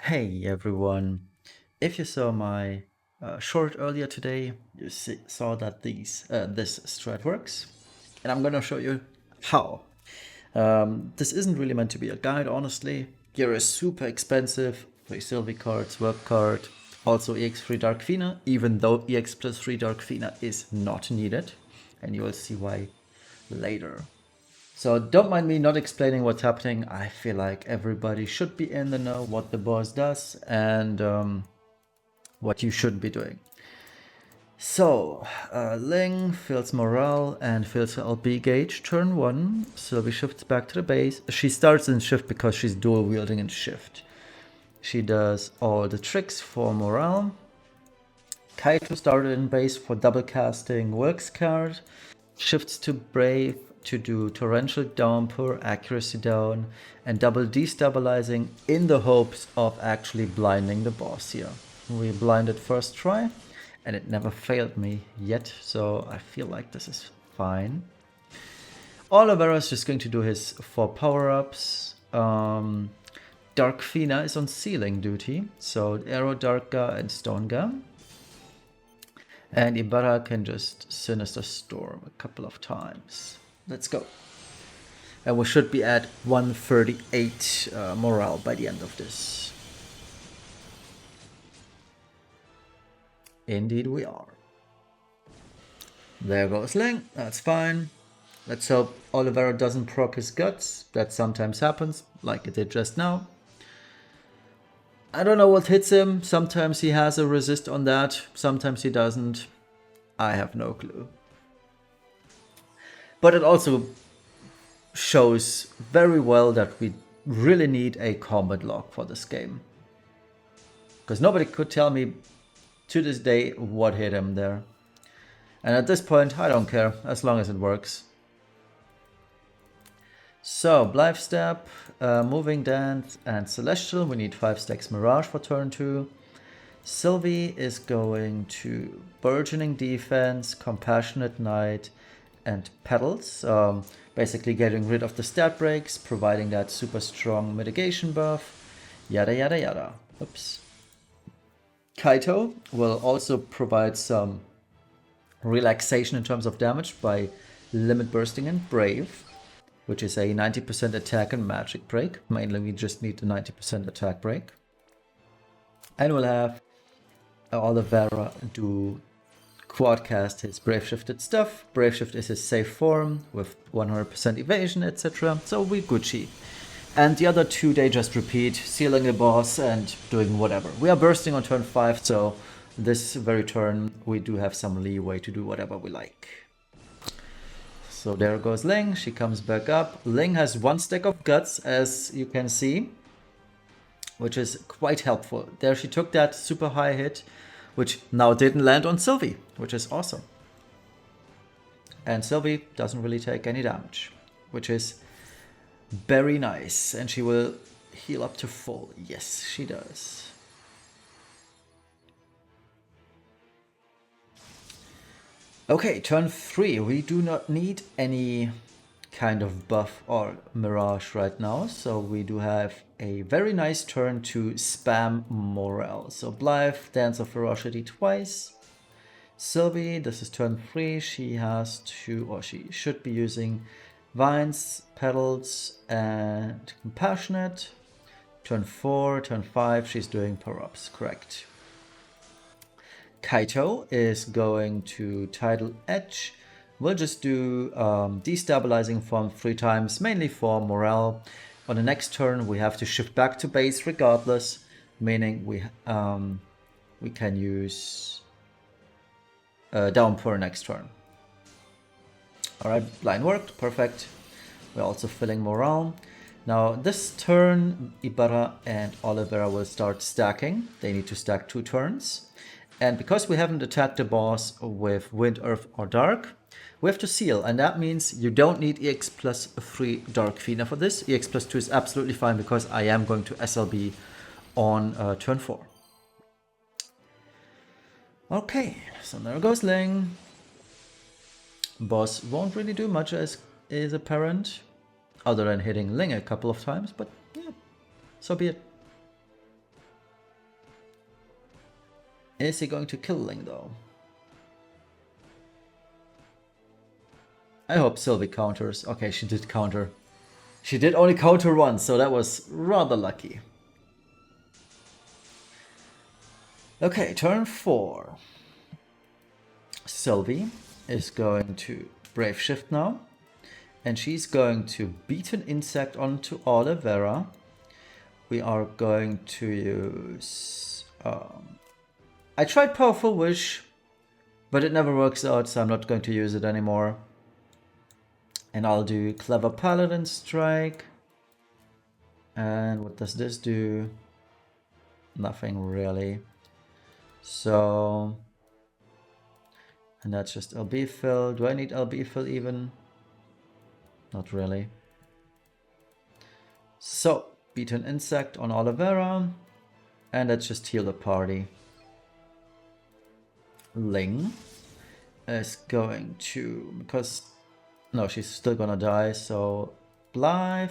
Hey everyone! If you saw my short earlier today, you saw that this strat works, and I'm gonna show you how. This isn't really meant to be a guide, honestly. Gear is super expensive. 3 Sylvie cards, work card, also EX3 Dark Fina, even though EX plus 3 Dark Fina is not needed, and you will see why later. So don't mind me not explaining what's happening. I feel like everybody should be in the know what the boss does and what you should be doing. So, Ling fills morale and fills her LB gauge turn 1. Sylvie shifts back to the base. She starts in shift because she's dual wielding in shift. She does all the tricks for morale. Kaito started in base for double casting Works card. Shifts to Brave to do Torrential Downpour, Accuracy down, and double destabilizing in the hopes of actually blinding the boss here. We blinded first try, and it never failed me yet, so I feel like this is fine. Olivera is just going to do his 4 power-ups. Dark Fina is on sealing duty, so Arrow, Darka, and Stone Gun. And Ibarra can just Sinister Storm a couple of times. Let's go. And we should be at 138 morale by the end of this. Indeed we are. There goes Ling, that's fine. Let's hope Olivera doesn't proc his guts. That sometimes happens, like it did just now. I don't know what hits him. Sometimes he has a resist on that, sometimes he doesn't. I have no clue. But it also shows very well that we really need a combat log for this game. Because nobody could tell me to this day what hit him there. And at this point, I don't care, as long as it works. So, Blithe Step, Moving Dance, and Celestial. We need 5 stacks Mirage for turn 2. Sylvie is going to Burgeoning Defense, Compassionate Knight, and Petals. Basically getting rid of the stat breaks, providing that super strong mitigation buff. Yada yada yada. Oops. Kaito will also provide some relaxation in terms of damage by limit bursting and Brave, which is a 90% attack and magic break. Mainly we just need the 90% attack break. And we'll have Olivera do quadcast his Brave Shifted stuff. Brave Shift is his safe form with 100% evasion, etc. So we Gucci. And the other 2, they just repeat, sealing the boss and doing whatever. We are bursting on turn 5, so this very turn we do have some leeway to do whatever we like. So there goes Ling, she comes back up. Ling has 1 stack of guts, as you can see, which is quite helpful. There she took that super high hit, which now didn't land on Sylvie, which is awesome. And Sylvie doesn't really take any damage, which is very nice. And she will heal up to full. Yes, she does. Okay, turn 3. We do not need any kind of buff or mirage right now, so we do have a very nice turn to spam morale. So Blythe, Dance of Ferocity twice. Sylvie, this is turn 3. She has to, or she should be using Vines, Petals, and Compassionate. Turn 4, turn 5, she's doing power-ups, correct. Kaito is going to Tidal Edge. We'll just do Destabilizing Form 3 times, mainly for morale. On the next turn, we have to shift back to base regardless, meaning we can use Downpour next turn. Alright, blind worked, perfect. We're also filling morale. Now this turn, Ibarra and Olivera will start stacking. They need to stack 2 turns. And because we haven't attacked the boss with Wind, Earth, or Dark, we have to seal. And that means you don't need EX plus 3 Dark Fina for this. EX plus 2 is absolutely fine because I am going to SLB on turn 4. Okay, so there goes Ling. Boss won't really do much as is apparent, other than hitting Ling a couple of times, but yeah, so be it. Is he going to kill Ling though? I hope Sylvie counters. Okay, she did counter. She did only counter once, so that was rather lucky. Okay, turn 4. Sylvie is going to Brave Shift now. And she's going to beat an insect onto Olivera. We are going to use... I tried Powerful Wish, but it never works out, so I'm not going to use it anymore. And I'll do Clever Paladin Strike. And what does this do? Nothing really. So... And that's just LB fill. Do I need LB fill even? Not really. So, beat an insect on Olivera. And let's just heal the party. Ling is going to... Because... No, she's still gonna die, so... Blythe,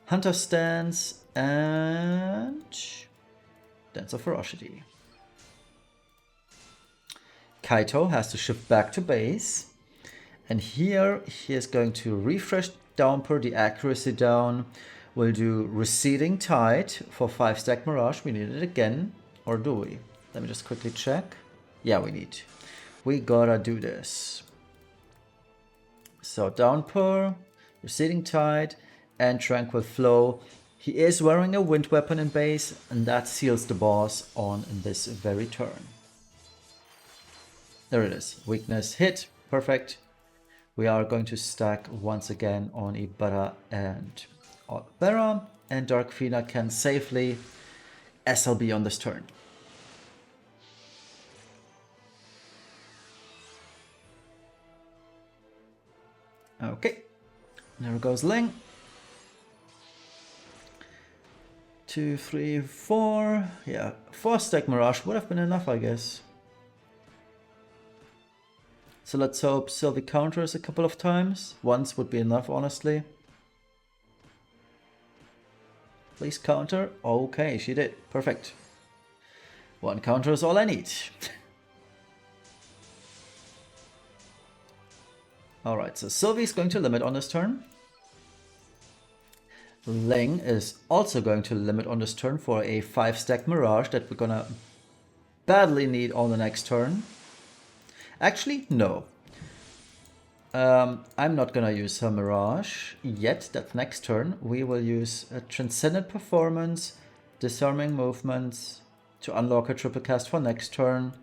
Hunter Stance, and... Dance of Ferocity. Kaito has to shift back to base. And here he is going to refresh Downpour, the accuracy down. We'll do Receding Tide for 5-stack Mirage. We need it again. Or do we? Let me just quickly check. Yeah, we need. We gotta do this. So Downpour, Receding Tide, and Tranquil Flow. He is wearing a wind weapon in base, and that seals the boss on this very turn. There it is. Weakness hit. Perfect. We are going to stack once again on Ibarra and Olivera, and Dark Fina can safely SLB on this turn. Okay, there goes Ling. 2, 3, 4. Yeah, 4-stack Mirage would have been enough, I guess. So let's hope Sylvie counters a couple of times. Once would be enough, honestly. Please counter. Okay, she did. Perfect. 1 counter is all I need. Alright, so Sylvie's going to limit on this turn. Ling is also going to limit on this turn for a 5-stack Mirage that we're gonna badly need on the next turn. Actually, no. I'm not gonna use her Mirage yet. That next turn we will use a Transcendent Performance, Disarming Movements to unlock a triple cast for next turn.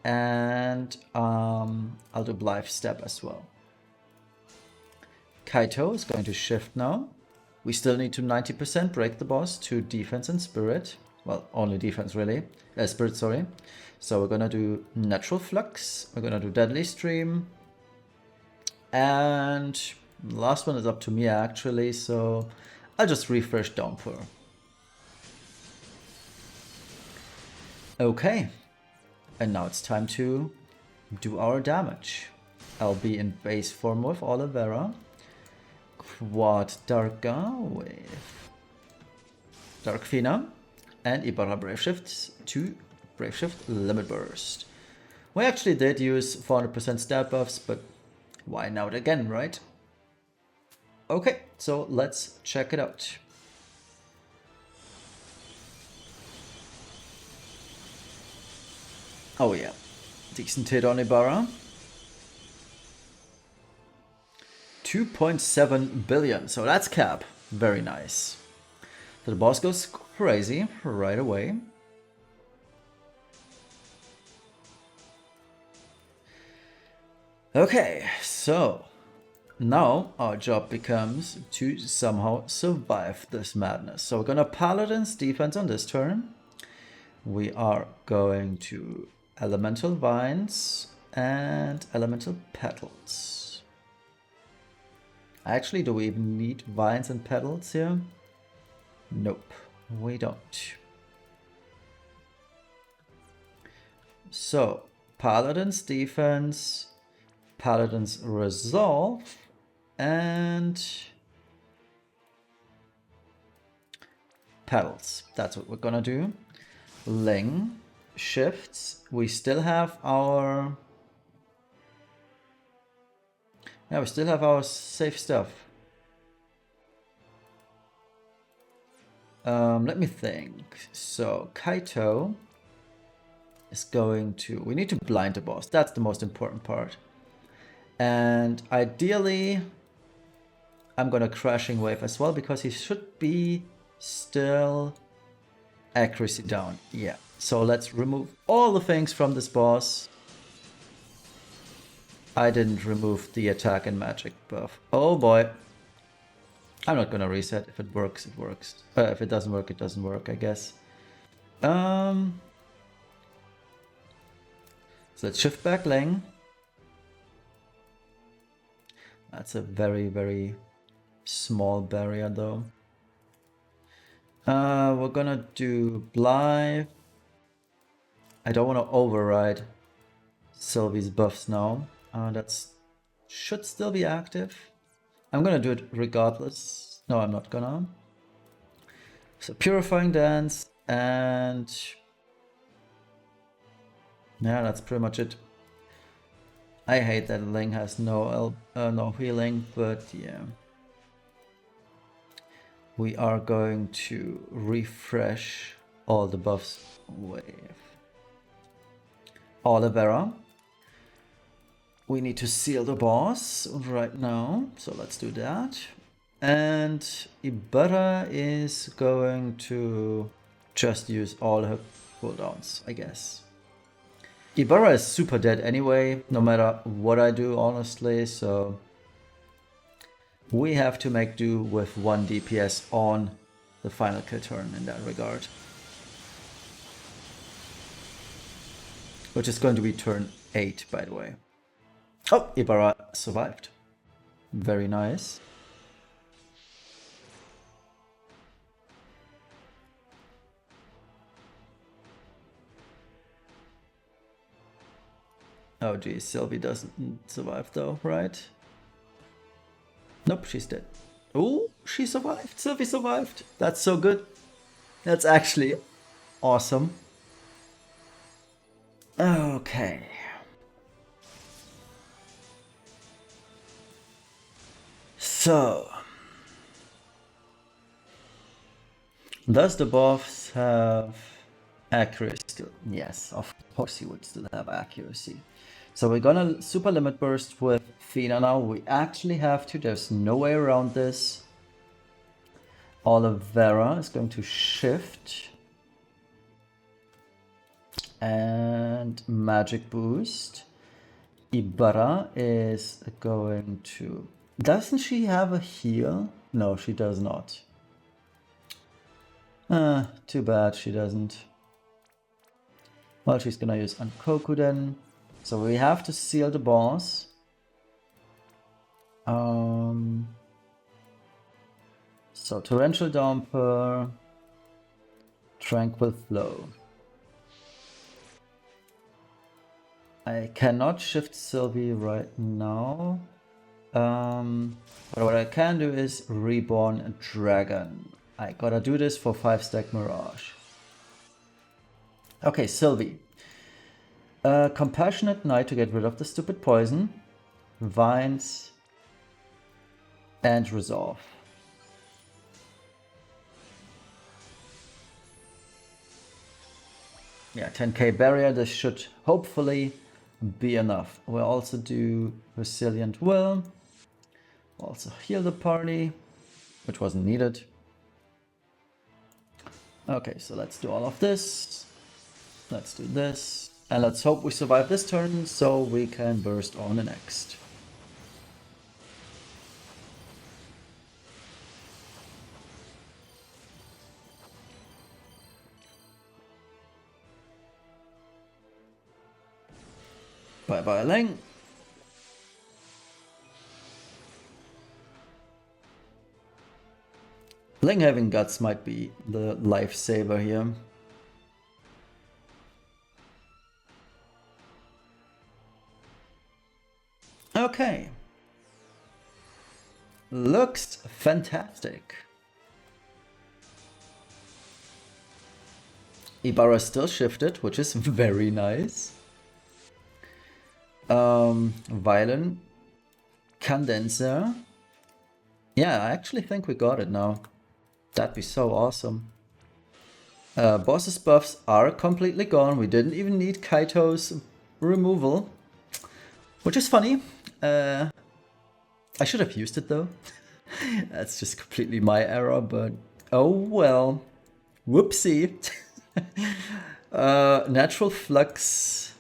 And I'll do Blythe Step as well. Kaito is going to shift now. We still need to 90% break the boss to defense and spirit. Well, only defense really. Spirit, sorry. So we're gonna do Natural Flux. We're gonna do Deadly Stream. And the last one is up to me actually, so I'll just refresh Downpour. Okay. And now it's time to do our damage. I'll be in base form with Olivera. Quad Darka with Dark Fina. And Ibarra Brave Shift to Brave Shift Limit Burst. We actually did use 400% stat buffs, but why not again, right? Okay, so let's check it out. Oh yeah, decent hit on Ibarra. 2.7 billion, so that's cap. Very nice. So the boss goes crazy right away. Okay, so now our job becomes to somehow survive this madness. So we're gonna Paladin's defense on this turn. We are going to Elemental Vines and Elemental Petals. Actually, do we even need Vines and Petals here? Nope, we don't. So, Paladin's defense, Paladin's resolve, and Petals. That's what we're gonna do. Ling shifts, we still have our... Yeah, we still have our safe stuff. Let me think. So, Kaito is going to... We need to blind the boss. That's the most important part. And ideally, I'm gonna Crashing Wave as well, because he should be still accuracy down. Yeah. So let's remove all the things from this boss. I didn't remove the attack and magic buff. Oh boy. I'm not gonna reset. If it works, it works. If it doesn't work, it doesn't work, I guess. So let's shift back Ling. That's a very, very small barrier though. We're gonna do Blythe. I don't want to override Sylvie's buffs now. That's should still be active. I'm gonna do it regardless. No, I'm not gonna. So Purifying Dance, and yeah, that's pretty much it. I hate that Ling has no healing, but yeah. We are going to refresh all the buffs with Olivera. We need to seal the boss right now, so let's do that. And Ibarra is going to just use all her cooldowns, I guess. Ibarra is super dead anyway, no matter what I do, honestly, so we have to make do with 1 DPS on the final kill turn in that regard. Which is going to be turn 8, by the way. Oh, Ibarra survived. Very nice. Oh geez, Sylvie doesn't survive though, right? Nope, she's dead. Oh, she survived. Sylvie survived. That's so good. That's actually awesome. Okay. So, does the boss have accuracy? Yes, of course he would still have accuracy. So we're gonna super limit burst with Fina now. We actually have to, there's no way around this. Olivera is going to shift. And magic boost. Ibarra is going to... Doesn't she have a heal? No, she does not. Too bad she doesn't. Well, she's gonna use Ankoku then. So we have to seal the boss. So Torrential Downpour, Tranquil Flow. I cannot shift Sylvie right now. But what I can do is Reborn Dragon. I gotta do this for 5-stack Mirage. Okay, Sylvie. Compassionate Knight to get rid of the stupid poison. Vines. And Resolve. Yeah, 10k barrier, this should hopefully be enough. We'll also do Resilient Will. Also heal the party, which wasn't needed. Okay, so let's do all of this. Let's do this. And let's hope we survive this turn so we can burst on the next. Bye-bye, Ling. Ling having guts might be the lifesaver here. Okay. Looks fantastic. Ibarra still shifted, which is very nice. Violin. Condenser. Yeah, I actually think we got it now. That'd be so awesome. Boss's buffs are completely gone. We didn't even need Kaito's removal. Which is funny. I should have used it though. That's just completely my error, but oh well. Whoopsie. Natural flux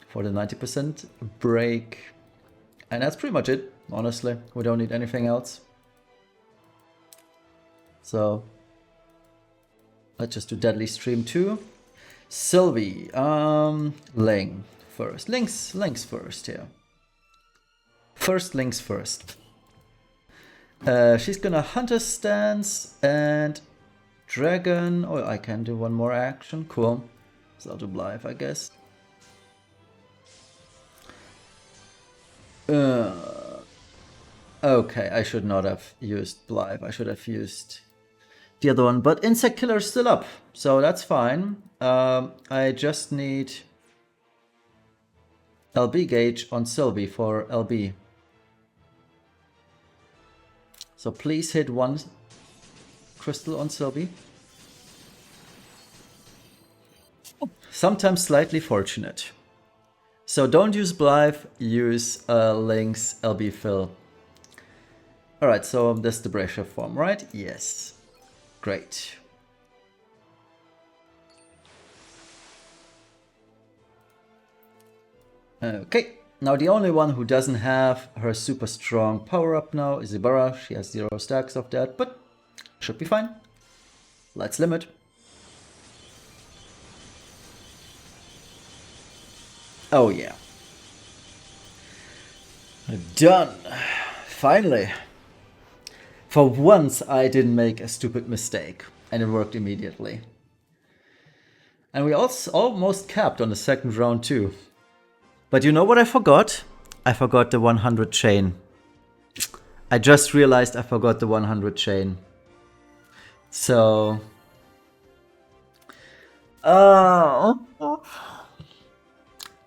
for the 90% break. And that's pretty much it, honestly. We don't need anything else. So let's just do Deadly Stream 2. Sylvie, Ling first. Link's first here. First Link's first. She's gonna Hunter Stance and Dragon. Oh, I can do one more action. Cool. So I'll do Blythe, I guess. Okay, I should not have used Blythe. I should have used the other one. But Insect Killer is still up, so that's fine. I just need LB gauge on Sylvie for LB. So please hit one crystal on Sylvie. Sometimes slightly fortunate. So don't use Blythe, use Link's LB fill. Alright, so this is the Brave Shift form, right? Yes. Great. Okay, now the only one who doesn't have her super strong power up now is Ibarra. She has 0 stacks of that, but should be fine. Let's limit. Oh yeah. Done. Finally. For once I didn't make a stupid mistake and it worked immediately. And we also almost capped on the second round too. But you know what I forgot? I forgot the 100 chain. I just realized I forgot the 100 chain. So...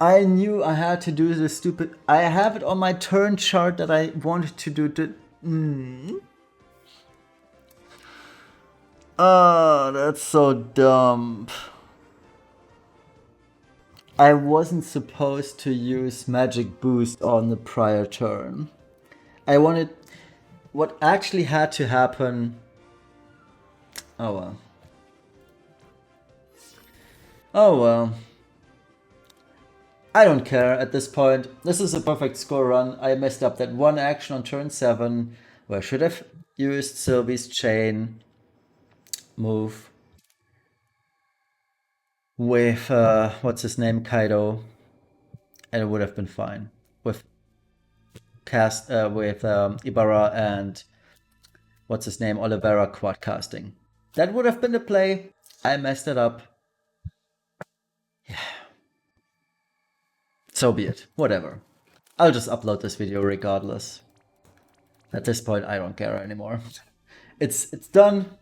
I knew I had to do this stupid... I have it on my turn chart that I wanted to do the... Oh, that's so dumb. I wasn't supposed to use Magic Boost on the prior turn. I wanted... What actually had to happen... Oh well. Oh well. I don't care at this point. This is a perfect score run. I messed up that one action on turn 7 where I should have used Sylvie's chain move with, what's his name, Kaido, and it would have been fine. With Ibarra and, what's his name, Oliveira quad casting. That would have been the play. I messed it up. Yeah. So be it. Whatever. I'll just upload this video regardless. At this point, I don't care anymore. It's done.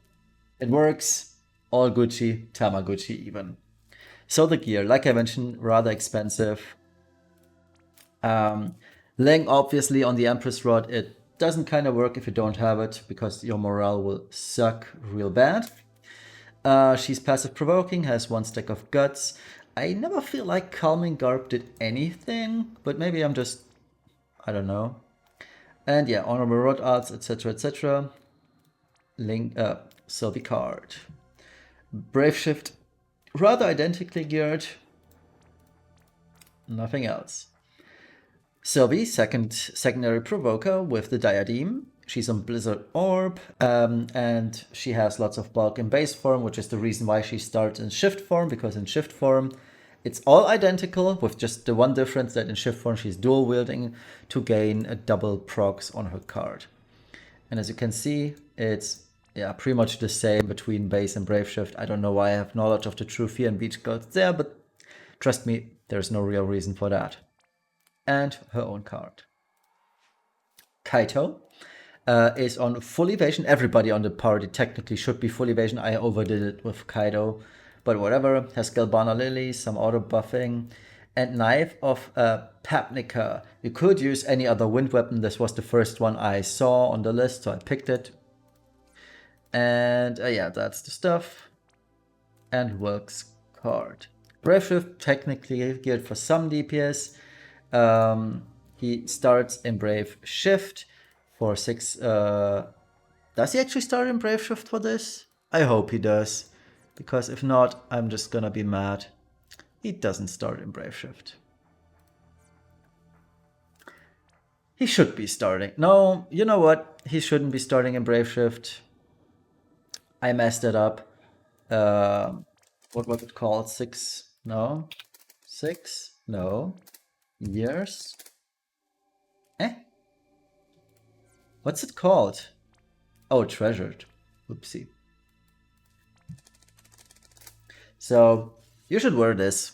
It works. All Gucci. Tamaguchi even. So the gear, like I mentioned, rather expensive. Laying obviously on the Empress Rod, it doesn't kind of work if you don't have it, because your morale will suck real bad. She's passive provoking, has 1 stack of guts. I never feel like Calming Garb did anything, but maybe I'm just... I don't know. And yeah, Honorable Rod Arts, etc, etc. Sylvie card. Brave Shift, rather identically geared. Nothing else. Sylvie, secondary provoker with the Diadem. She's on Blizzard Orb, and she has lots of bulk in base form, which is the reason why she starts in shift form, because in shift form it's all identical, with just the one difference that in shift form she's dual wielding to gain a double procs on her card. And as you can see, it's pretty much the same between base and brave shift. I don't know why I have knowledge of the true fear and beach gods there, but trust me, there's no real reason for that. And her own card. Kaito is on full evasion. Everybody on the party technically should be full evasion. I overdid it with Kaido, but whatever. Has Galbana Lily, some auto buffing, and Knife of Papnica. You could use any other wind weapon. This was the first one I saw on the list, so I picked it. And yeah, that's the stuff. And Wilk's card. Brave Shift, technically geared for some DPS. He starts in Brave Shift for 6. Does he actually start in Brave Shift for this? I hope he does. Because if not, I'm just gonna be mad. He doesn't start in Brave Shift. He should be starting. No, you know what? He shouldn't be starting in Brave Shift. I messed it up. What was it called? 6? No. 6? No. Years? What's it called? Oh, Treasured. Oopsie. So, you should wear this.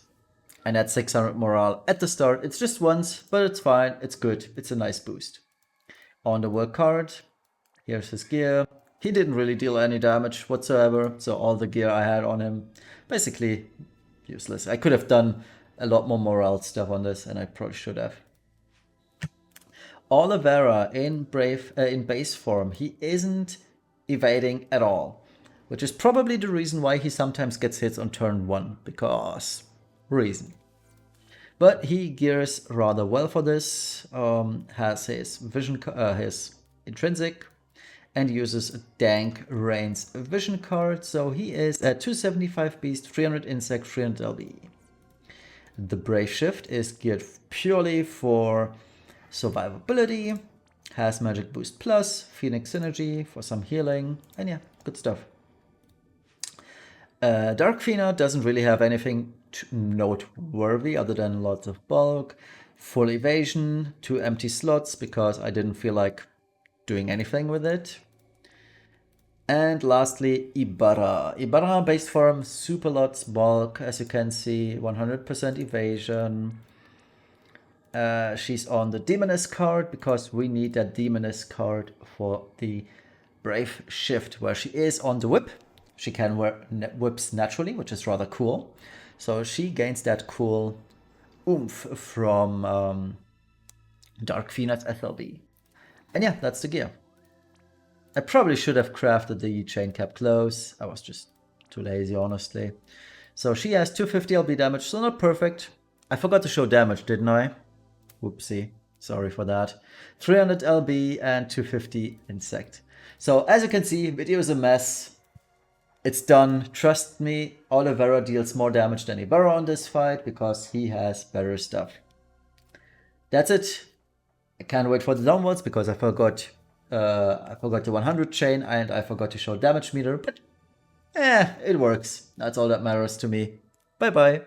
And add 600 morale at the start. It's just once, but it's fine. It's good. It's a nice boost. On the work card, here's his gear. He didn't really deal any damage whatsoever, so all the gear I had on him, basically useless. I could have done a lot more morale stuff on this, and I probably should have. Olivera in base form, he isn't evading at all, which is probably the reason why he sometimes gets hits on turn 1, because reason. But he gears rather well for this, has his vision, his intrinsic, and uses a Dank Reigns vision card, so he is at 275 beast, 300 insect, 300 LB. The Brave Shift is geared purely for survivability, has Magic Boost Plus, Phoenix Synergy for some healing, and yeah, good stuff. Dark Fina doesn't really have anything noteworthy other than lots of bulk, full evasion, 2 empty slots because I didn't feel like doing anything with it. And lastly, Ibarra. Ibarra base form, super lots bulk, as you can see, 100% evasion. She's on the Demoness card because we need that Demoness card for the Brave Shift, where she is on the whip. She can wear whips naturally, which is rather cool. So she gains that cool oomph from Dark Phoenix FLB. And yeah, that's the gear. I probably should have crafted the chain cap close. I was just too lazy, honestly. So she has 250 LB damage, so not perfect. I forgot to show damage, didn't I? Whoopsie. Sorry for that. 300 LB and 250 insect. So as you can see, video is a mess. It's done. Trust me, Olivera deals more damage than Ibarra on this fight because he has better stuff. That's it. I can't wait for the downwards because I forgot the 100 chain and I forgot to show damage meter, but it works. That's all that matters to me. Bye bye.